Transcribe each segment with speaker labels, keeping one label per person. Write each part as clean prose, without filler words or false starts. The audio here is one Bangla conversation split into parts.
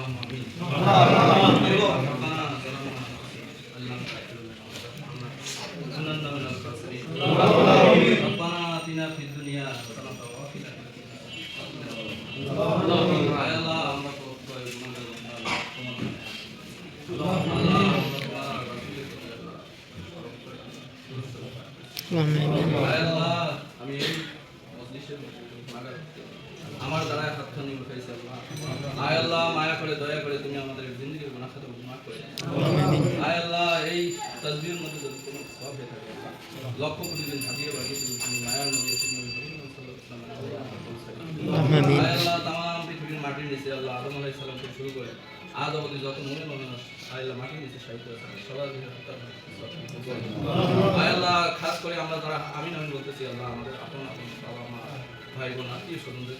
Speaker 1: اللهم امين ربنا ظلمنا اللهم كنا من الخاسرين ربنا آتنا في الدنيا حسنة وفي الآخرة আল্লাহ আমরা প্রত্যয় গুনাহগার আল্লাহ আল্লাহ আমি এই মজলিসের আমার দ্বারা হাতখানি উঠাইছি আল্লাহ আয় আল্লাহ মায়া করে দয়া করে তুমি আমাদের জিন্দেগির গুনাহ খাতা মাফ করে আয় আল্লাহ এই তাসবিহের মধ্যে যদি কোনো সওয়াব হয়ে থাকে লক্ষ কোটি দিন হাজিয়ে বাড়িয়ে তুমি মায়ার নবী আয় আল্লাহ তামাম পৃথিবীর মাটির নিচে আল্লাহ আদম আলাইহিস সালাম থেকে শুরু করে আজ অবধি যত মনে মানুষ আয় আল্লাহ মাটির নিচে সাহিত্য আছে সবার আয় আল্লাহ খাস করে আমরা যারা আমিন আমিন বলতেছি আল্লাহ আমাদের আপন আপন বাবা মা ভাই বোন আত্মীয় স্বজনদের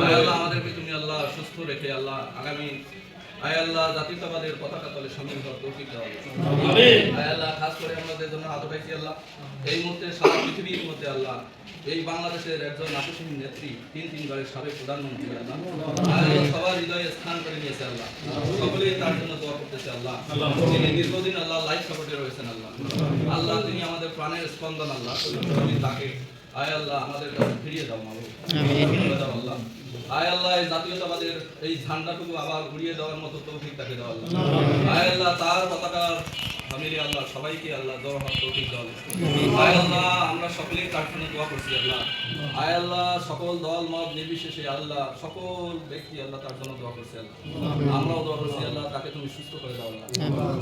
Speaker 1: আয় আল্লাহ আমাদেরকে তুমি আল্লাহ সুস্থ রেখে আল্লাহ আগামী আয় আল্লাহ জাতীয়তাবাদের পতাকা তলে সামিল হওয়ার তৌফিক দাও আমিন আয় আল্লাহ খাস করে আমাদের জন্য হাত উঠাইছি আল্লাহ এই মুহূর্তে সারা পৃথিবীর মধ্যে আল্লাহ এই বাংলাদেশের একজন নাটকহীন নেত্রী তিনবারের সাবেক প্রধানমন্ত্রী আল্লাহ সবার হৃদয়ে স্থান করে নিয়েছে আল্লাহ সকলেই তার জন্য দোয়া করতেছে আল্লাহ তিনি দীর্ঘদিন আল্লাহ লাইফ সাপোর্টে রয়েছেন আল্লাহ আল্লাহ তিনি আমাদের প্রাণের স্পন্দন আল্লাহ তুমি তাকে আয় আল্লাহ আমাদের কাছে ফিরিয়ে দাও মাবুদ দাও আল্লাহ আয় আল্লাহ এই জাতীয়তাবাদের এই ঝান্ডাটুকু আবার উড়িয়ে দেওয়ার মতো তৌফিক তাকে দাও আল্লাহ আয় আল্লাহ তার পতাকার আমিরে আল্লাহ সবাইকে আল্লাহ দোয়া হওয়ার তৌফিক দাও আয় আল্লাহ আমরা সকলেই তার জন্য দোয়া করছি আল্লাহ আয় আল্লাহ সকল দল মত নির্বিশেষে আল্লাহ সকল ব্যক্তি আল্লাহ তার জন্য দোয়া করছে আল্লাহ আমরাও দোয়া করছি আল্লাহ তাকে তুমি সুস্থ করে দাও আল্লাহ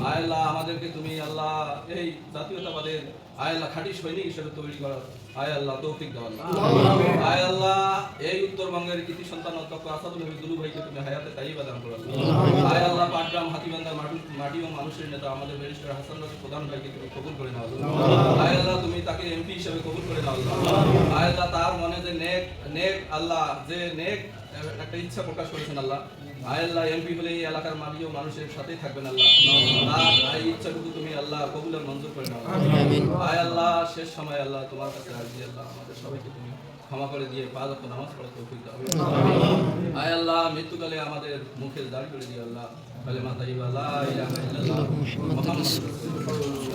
Speaker 1: আয় আল্লাহ আমাদেরকে তুমি আল্লাহ এই জাতীয়তাবাদের আয় আল্লাহ খাঁটি সৈনিক হিসেবে তৈরি করার আয় আল্লাহ তৌফিক দাও আল্লাহ আয় আল্লাহ এই উত্তরবঙ্গের কৃতি সন্তান অধ্যক্ষ আসাদুল হক দুলু ভাইকে তুমি হায়াতে তাইয়্যিবা দান করো আয় আল্লাহ পাটগ্রাম হাতিবান্ধার মাটি ও মানুষের নেতা আমাদের ব্যারিস্টার হাসান রাজু প্রধান ভাইকে তুমি কবুল করে নাও আয় আল্লাহ তুমি তাকে এমপি হিসেবে কবুল করে নাও আয় আল্লাহ তার মনে যে নেক আল্লাহ যে নেক একটা ইচ্ছা প্রকাশ করেছেন আল্লাহ আয় আল্লাহ এমপি হলে এই এলাকার মাটি ও মানুষের সাথেই থাকবেন আল্লাহ তার এই ইচ্ছাটুকু তুমি আল্লাহ কবুলের মঞ্জুর করে নাও আয় আল্লাহ শেষ সময় আল্লাহ তোমার কাছে রাজি আল্লাহ আমাদের সবাইকে তুমি ক্ষমা করে দিয়ে 5 ওয়াক্ত নামাজ পড়ার তৌফিক দাও আয় আল্লাহ মৃত্যুকালে আমাদের মুখে দাঁড় করে দিয়ে আল্লাহ কালেমা তাইয়্যিবা লা ইলাহা ইল্লাল্লাহ মুহাম্মাদুর রাসূলুল্লাহ